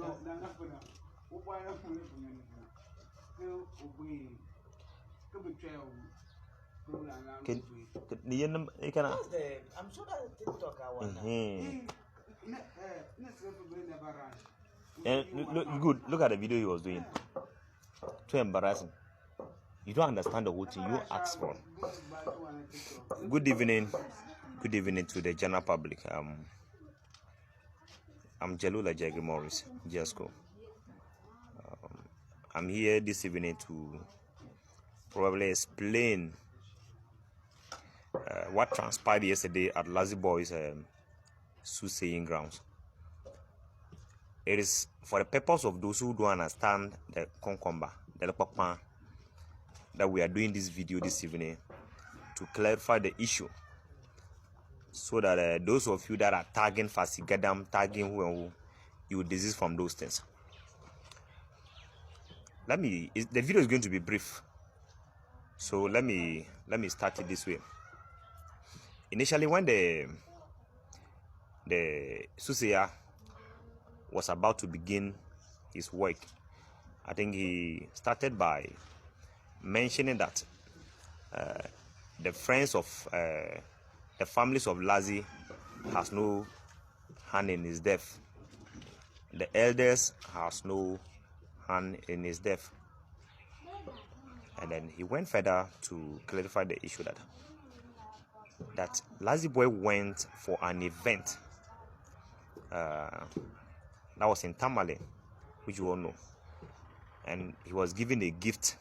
I'm sure that TikTok Look at the video he was doing. Too embarrassing. You don't understand the whole thing you asked for. Good evening to the general public. I'm Jalula Jagger Morris, Jasco. I'm here this evening to probably explain what transpired yesterday at Lazzyboy's soothsaying grounds. It is for the purpose of those who don't understand the concomba, the lepakpan, that we are doing this video this evening to clarify the issue, so that those of you that are tagging Fasigadam, tagging who you will desist from those things. The video is going to be brief, so let me start it this way. Initially, when the soothsayer was about to begin his work, I think he started by mentioning that the friends of the families of Lazzy has no hand in his death. The elders has no hand in his death. And then he went further to clarify the issue that Lazzyboy went for an event that was in Tamale, which you all know, and he was given a gift,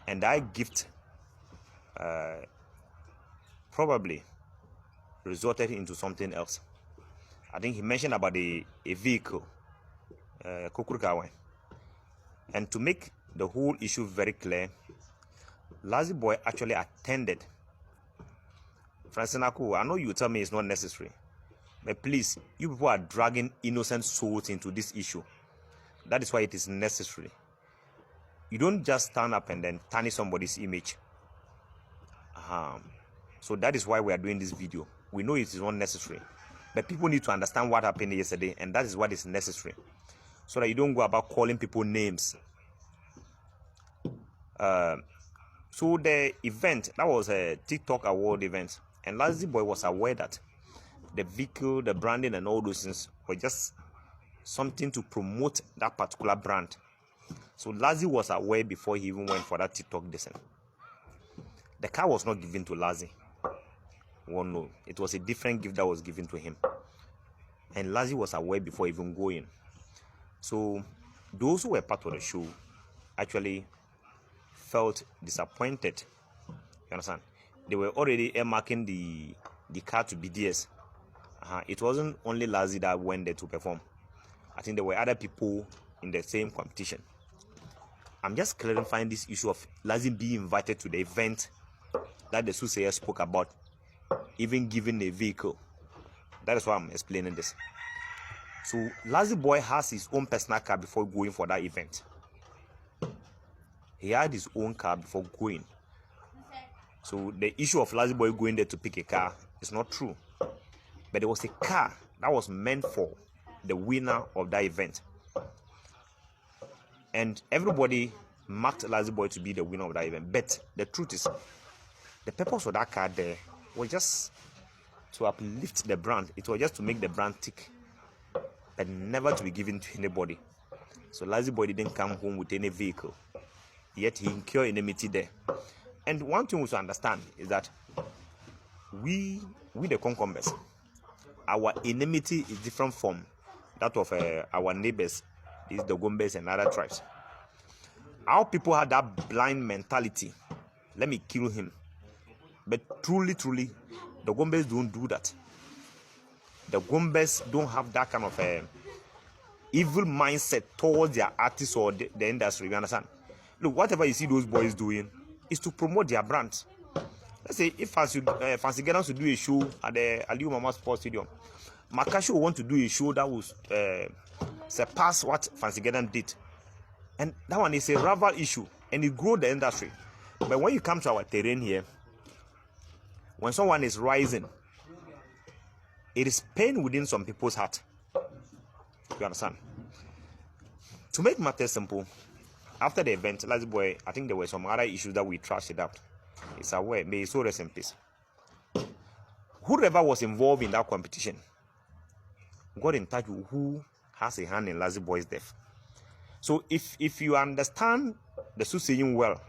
and that gift probably resulted into something else. I think he mentioned about a vehicle, Kukurukawan. And to make the whole issue very clear, Lazzyboy actually attended. Francinaku, I know you tell me it's not necessary, but please, you people are dragging innocent souls into this issue. That is why it is necessary. You don't just stand up and then tarnish somebody's image. So that is why we are doing this video. We know it is not necessary, but people need to understand what happened yesterday, and that is what is necessary, so that you don't go about calling people names. So the event, that was a TikTok award event, and Lazzyboy was aware that the vehicle, the branding, and all those things were just something to promote that particular brand. So Lazzy was aware before he even went for that TikTok descent. The car was not given to Lazzy. Well, no, it was a different gift that was given to him, and Lazzy was aware before even going. So those who were part of the show actually felt disappointed. You understand? They were already earmarking the car to be theirs. It wasn't only Lazzy that went there to perform. I think there were other people in the same competition. I'm just clarifying this issue of Lazzy being invited to the event that the soothsayer spoke about, even given a vehicle. That is why I'm explaining this. So Lazzyboy has his own personal car before going for that event. He had his own car before going. So the issue of Lazzyboy going there to pick a car is not true. But there was a car that was meant for the winner of that event. And everybody marked Lazzyboy to be the winner of that event. But the truth is, the purpose of that car there was just to uplift the brand. It was just to make the brand tick, but never to be given to anybody. So Lazzyboy didn't come home with any vehicle, yet he incurred enmity there. And one thing we should understand is that we the concumbers, our enmity is different from that of our neighbors, these the Gombes and other tribes. Our people had that blind mentality, let me kill him. But truly, the Gombes don't do that. The Gombes don't have that kind of evil mindset towards their artists or the industry. You understand? Look, whatever you see those boys doing is to promote their brand. Let's say if Fancy Getting to do a show at the Aliu Mama Sports Stadium, Makashi will want to do a show that will surpass what Fancy Getting did. And that one is a rival issue, and it grows the industry. But when you come to our terrain here, when someone is rising, it is pain within some people's heart. You understand? To make matters simple, after the event, Lazzyboy, I think there were some other issues that we trashed it out. It's aware, may his soul rest in peace. Whoever was involved in that competition got in touch with who has a hand in Lazzyboy's death. So if you understand the soothsaying well,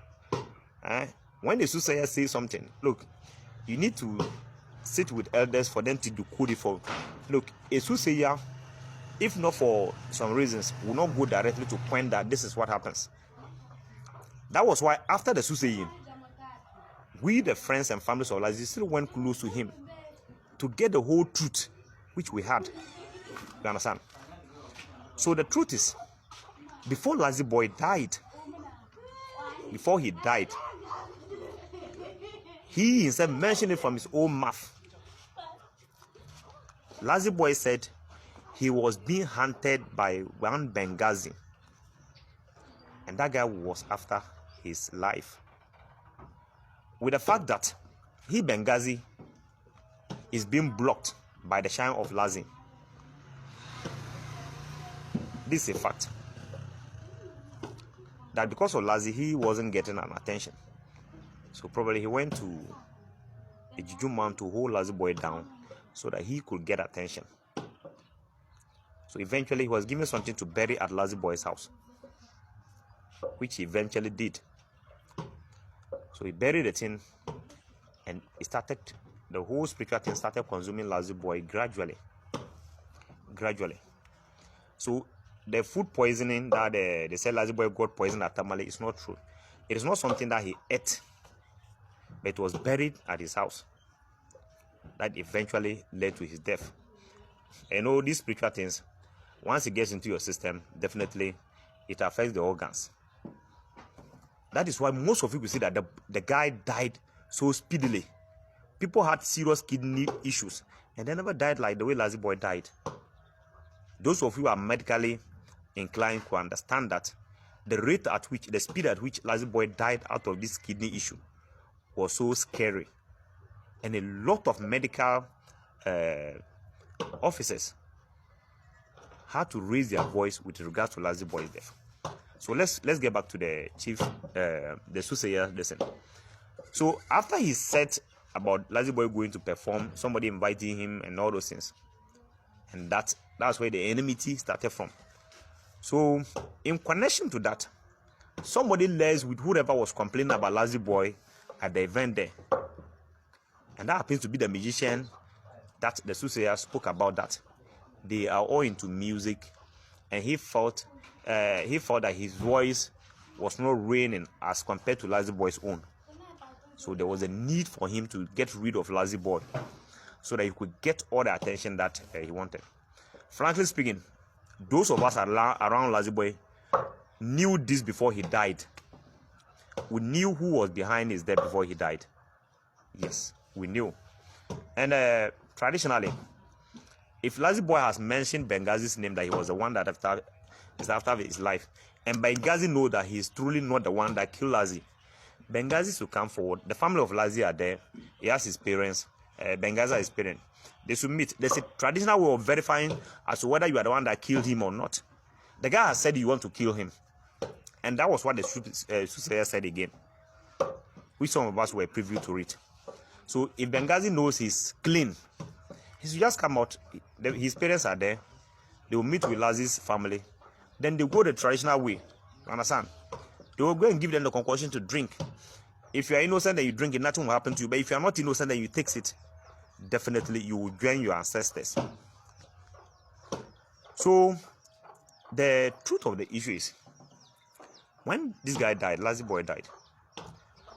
when the soothsayer says something, look, you need to sit with elders for them to decode it for. Look, a soothsayer, if not for some reasons, will not go directly to point that this is what happens. That was why after the soothsaying, we, the friends and families of Lazzy, still went close to him to get the whole truth, which we had. You understand? So the truth is, before Lazzyboy died, before he died, he himself mentioned it from his own mouth. Lazzyboy said he was being hunted by one Benghazi, and that guy was after his life. With the fact that Benghazi is being blocked by the shine of Lazzy. This is a fact. That because of Lazzy, he wasn't getting an attention. So probably he went to a juju man to hold Lazzyboy down so that he could get attention. So eventually he was given something to bury at Lazzyboy's house, which he eventually did. So he buried the thing, and the whole spiritual thing started consuming Lazzyboy gradually. So the food poisoning that they said Lazzyboy got poisoned at Tamale is not true. It is not something that he ate, but it was buried at his house that eventually led to his death. You know, these spiritual things, once it gets into your system, definitely it affects the organs. That is why most of you will see that the guy died so speedily. People had serious kidney issues, and they never died like the way Lazzyboy died. Those of you who are medically inclined to understand that the speed at which Lazzyboy died out of this kidney issue was so scary. And a lot of medical officers had to raise their voice with regard to Lazzyboy's death. So let's get back to the chief, the soothsayer lesson. So after he said about Lazzyboy going to perform, somebody inviting him and all those things, and that's where the enmity started from. So in connection to that, somebody liaised with whoever was complaining about Lazzyboy at the event there, and that happens to be the magician that the soothsayer spoke about. That they are all into music, and he felt that his voice was not ringing as compared to Lazzyboy's own. So there was a need for him to get rid of Lazzyboy so that he could get all the attention that he wanted. Frankly speaking, those of us around Lazzyboy knew this before he died. We knew who was behind his death before he died. Yes, we knew. And traditionally, if Lazzyboy has mentioned Benghazi's name, that he was the one that is after his life, and Benghazi know that he is truly not the one that killed Lazzy, Benghazi should come forward. The family of Lazzy are there. He has his parents. Benghazi has his parents. They should meet. There's a traditional way of verifying as to whether you are the one that killed him or not. The guy has said you want to kill him, and that was what the soothsayer said again, which some of us were privy to it. So if Benghazi knows he's clean, he should just come out. His parents are there. They will meet with Lazzy's family. Then they go the traditional way. You understand? They will go and give them the concoction to drink. If you are innocent and you drink it, nothing will happen to you. But if you are not innocent and you take it, definitely you will join your ancestors. So the truth of the issue is, when this guy died, Lazzyboy died,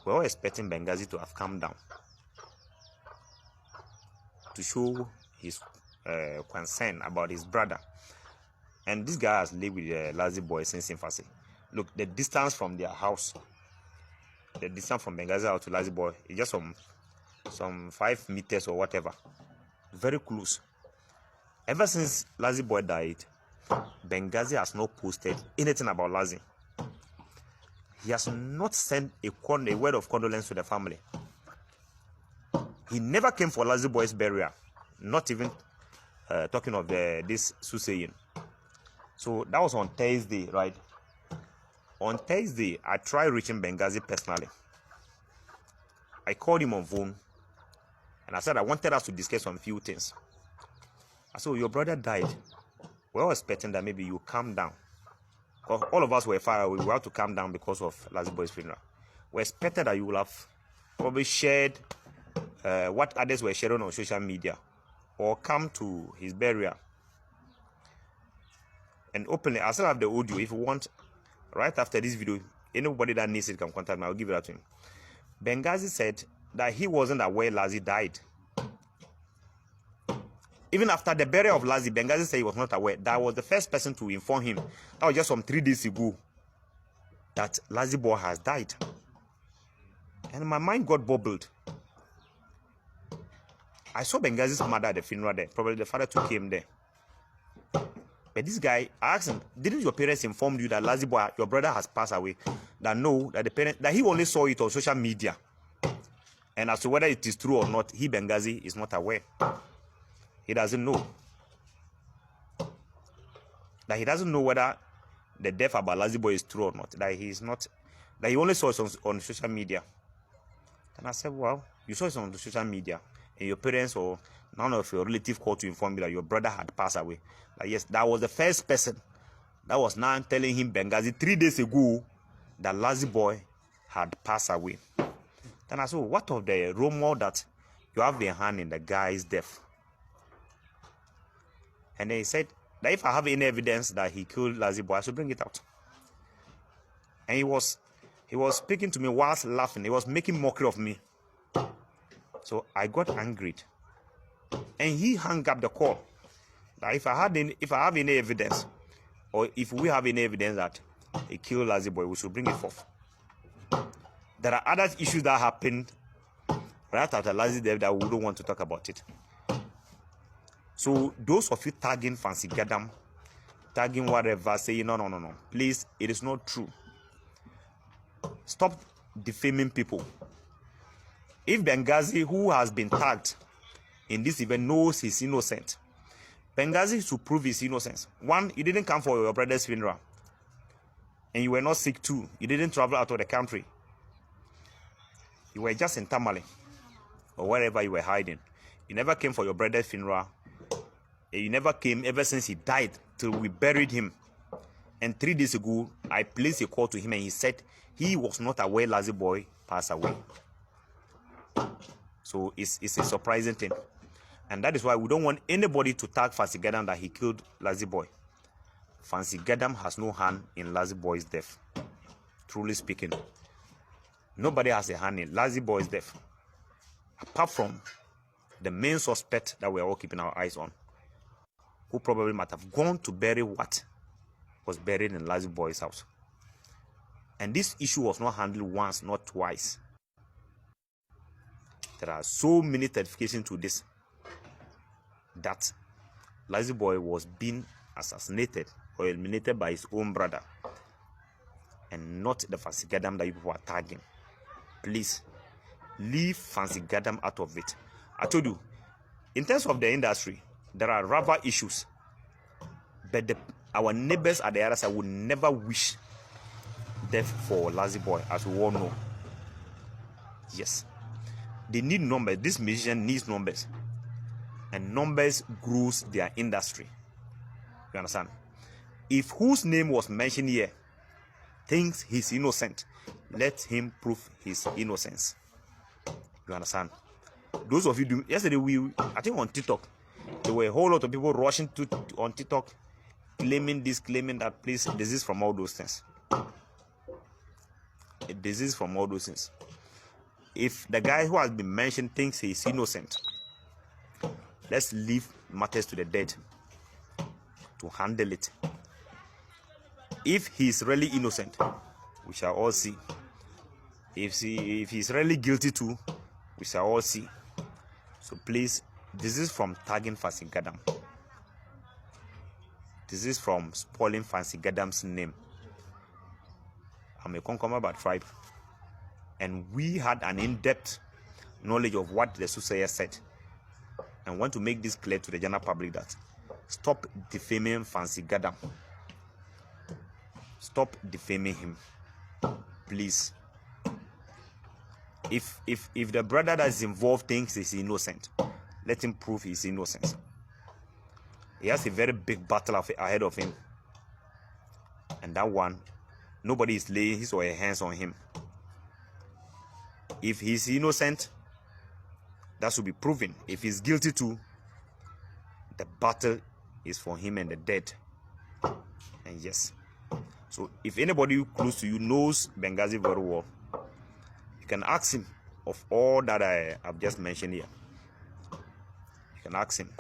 we were all expecting Benghazi to have come down to show his concern about his brother. And this guy has lived with Lazzyboy since infancy. Look, the distance from their house, the distance from Benghazi out to Lazzyboy is just some 5 meters or whatever. Very close. Ever since Lazzyboy died, Benghazi has not posted anything about Lazzy. He has not sent a word of condolence to the family. He never came for Lazzyboy's burial, not even talking of this soothsaying. So that was on Thursday, right? On Thursday, I tried reaching Benghazi personally. I called him on phone and I said I wanted us to discuss some few things. I said, your brother died. We were expecting that maybe you calm down. Because all of us were far away. We had to calm down because of Lazzyboy's funeral. We expected that you would have probably shared what others were sharing on social media or come to his burial. And openly, I still have the audio. If you want, right after this video, anybody that needs it can contact me. I'll give it out to him. Benghazi said that he wasn't aware Lazzy died. Even after the burial of Lazzy, Benghazi said he was not aware. That was the first person to inform him. That was just from 3 days ago that Lazzyboy has died. And my mind got bubbled. I saw Benghazi's mother at the funeral there. Probably the father took him there. But this guy, I asked him, didn't your parents inform you that Lazzyboy, your brother, has passed away? That no, that the parent, that he only saw it on social media. And as to whether it is true or not, he, Benghazi, is not aware. He doesn't know. That he doesn't know whether the death about Lazzyboy is true or not. That he is not, that he only saw it on social media. And I said, well, you saw it on the social media, and your parents or none of your relatives called to inform you that your brother had passed away. Like, yes, that was the first person that was now telling him, Benghazi, 3 days ago, that Lazzyboy had passed away. Then I said, what of the rumor that you have a hand in the guy's death? And then he said that if I have any evidence that he killed Lazzyboy, I should bring it out. And he was speaking to me whilst laughing. He was making mockery of me. So I got angry. And he hung up the call. That if I have any evidence, or if we have any evidence that he killed Lazzyboy, we should bring it forth. There are other issues that happened right after Lazzy's death that we don't want to talk about it. So those of you tagging Fancy Gadam, tagging whatever, saying no, please, it is not true. Stop defaming people. If Benghazi, who has been tagged in this event, knows he's innocent, Benghazi should prove his innocence. One, you didn't come for your brother's funeral, and you were not sick too. You didn't travel out of the country. You were just in Tamale or wherever you were hiding. You never came for your brother's funeral. You never came ever since he died till we buried him. And 3 days ago, I placed a call to him and he said he was not aware Lazzyboy passed away. So it's a surprising thing. And that is why we don't want anybody to tag Fancy Gadam that he killed Lazzyboy. Fancy Gadam has no hand in Lazzyboy's death. Truly speaking. Nobody has a hand in Lazzyboy's death. Apart from the main suspect that we are all keeping our eyes on, who probably might have gone to bury what was buried in Lazzyboy's house. And this issue was not handled once, not twice. There are so many certifications to this that Lazzyboy was being assassinated or eliminated by his own brother and not the Fancy Gadam that you people are tagging. Please, leave Fancy Gadam out of it. I told you, in terms of the industry, there are rival issues, but our neighbors at the other side would never wish death for Lazzyboy, as we all know. Yes, they need numbers. This musician needs numbers, and numbers grows their industry. You understand? If whose name was mentioned here thinks he's innocent, let him prove his innocence. You understand? Those of you do, yesterday I think on TikTok, there were a whole lot of people rushing on TikTok, claiming this, claiming that. Please, disease from all those things. A disease from all those things. If the guy who has been mentioned thinks he's innocent, let's leave matters to the dead to handle it. If he's really innocent, we shall all see. If he's really guilty too, we shall all see. So please, this is from tagging Fancy Gadam. This is from spoiling Fancy Gadam's name. I'm a Konkomer by tribe, and we had an in-depth knowledge of what the soothsayer said, and want to make this clear to the general public that stop defaming Fancy Gadam. Stop defaming him, please. If the brother that is involved thinks he's innocent, let him prove his innocence. He has a very big battle ahead of him, and that one, nobody is laying his or her hands on him. If he's innocent, that should be proven. If he's guilty too, the battle is for him and the dead. And yes, so if anybody close to you knows Benghazi very well, you can ask him of all that I have just mentioned here. You can ask him.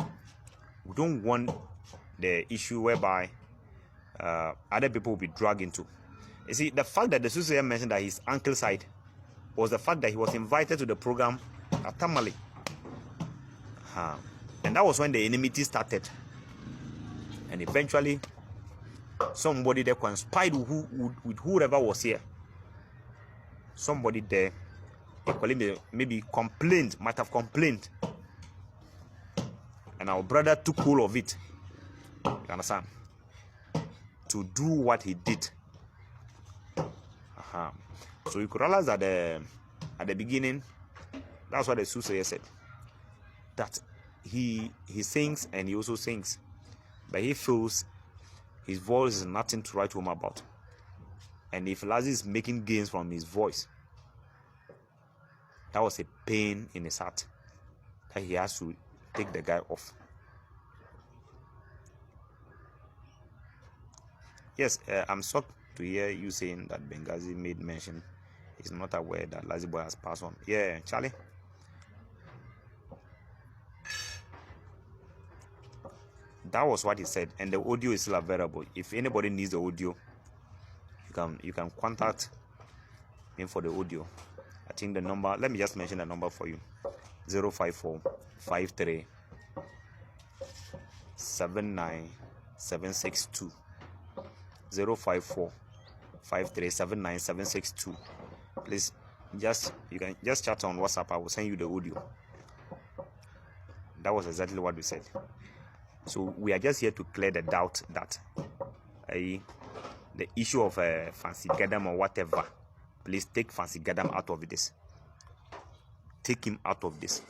We don't want the issue whereby other people will be dragged into. You see, the fact that the Susaye mentioned that his uncle's side was the fact that he was invited to the program at Tamale. And that was when the enmity started. And eventually, somebody there conspired with whoever was here. Somebody there, maybe might have complained. And our brother took hold of it. You understand? To do what he did. So you could realize that at the beginning, that's what the Susaye said. That he sings and he also sings. But he feels his voice is nothing to write home about. And if Lazzy is making gains from his voice, that was a pain in his heart that he has to take the guy off. Yes, I'm shocked to hear you saying that Benghazi made mention he's not aware that Lazzyboy has passed on. Yeah, Charlie. That was what he said, and the audio is still available. If anybody needs the audio, you can contact me for the audio. I think the number, let me just mention the number for you. 054 53 79 762. 054 53 79 762. Please, you can just chat on WhatsApp. I will send you the audio. That was exactly what we said. So we are just here to clear the doubt that the issue of Fancy Gadam or whatever. Please take Fancy Gadam out of this. Take him out of this.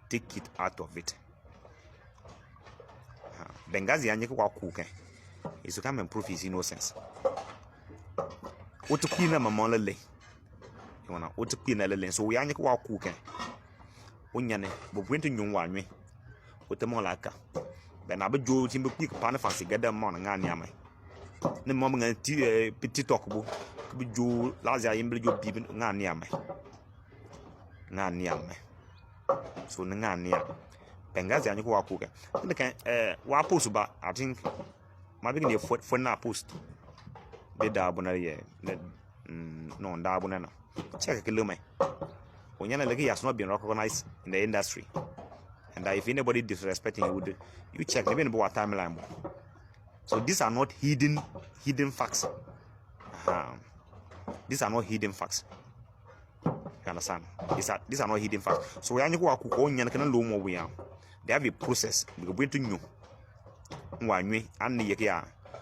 Take it out of it. Benghazi anye kwa kuke. Is to come and prove his innocence. What to clean a mamma lay. You wanna what to clean a lay. So we anye kwa kuke. Unyane, but went to you one me. With the molaka. Then I be Joe Timber Quick upon Fancy Gadam on and yammy. The moment a petit talkable. Could be Joe Lazia Imble you people Nanyame. Nanyame. So Nanya. Benghazi and you walk cooker. And can post about, I think, my beginning for now post. The Darbonary, no Darbonana. Check a kilometer. Onyana has not been recognized in the industry. And if anybody disrespecting you check maybe about timeline. So these are not hidden facts. These are not hidden facts. You understand? These are not hidden facts. So we are going to low more we are. They have a process. We go to new.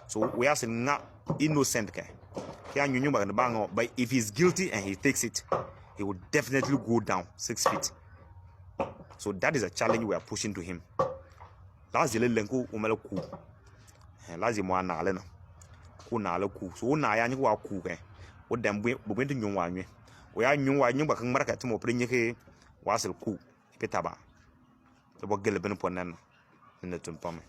So we are saying not innocent. But if he's guilty and he takes it, he will definitely go down 6 feet. So that is a challenge we are pushing to him. Lazzy lenko umelo ku. Lazzy mo na ale no. Ku na ale ku. So na ya nyi wa ku ke. O dem bo bento nyunwa anwe. O ya nyunwa nyumba kan maraka timo prenye ke wasel ku. Ipetaba. So bo gele ben ponan. Ne tumpame.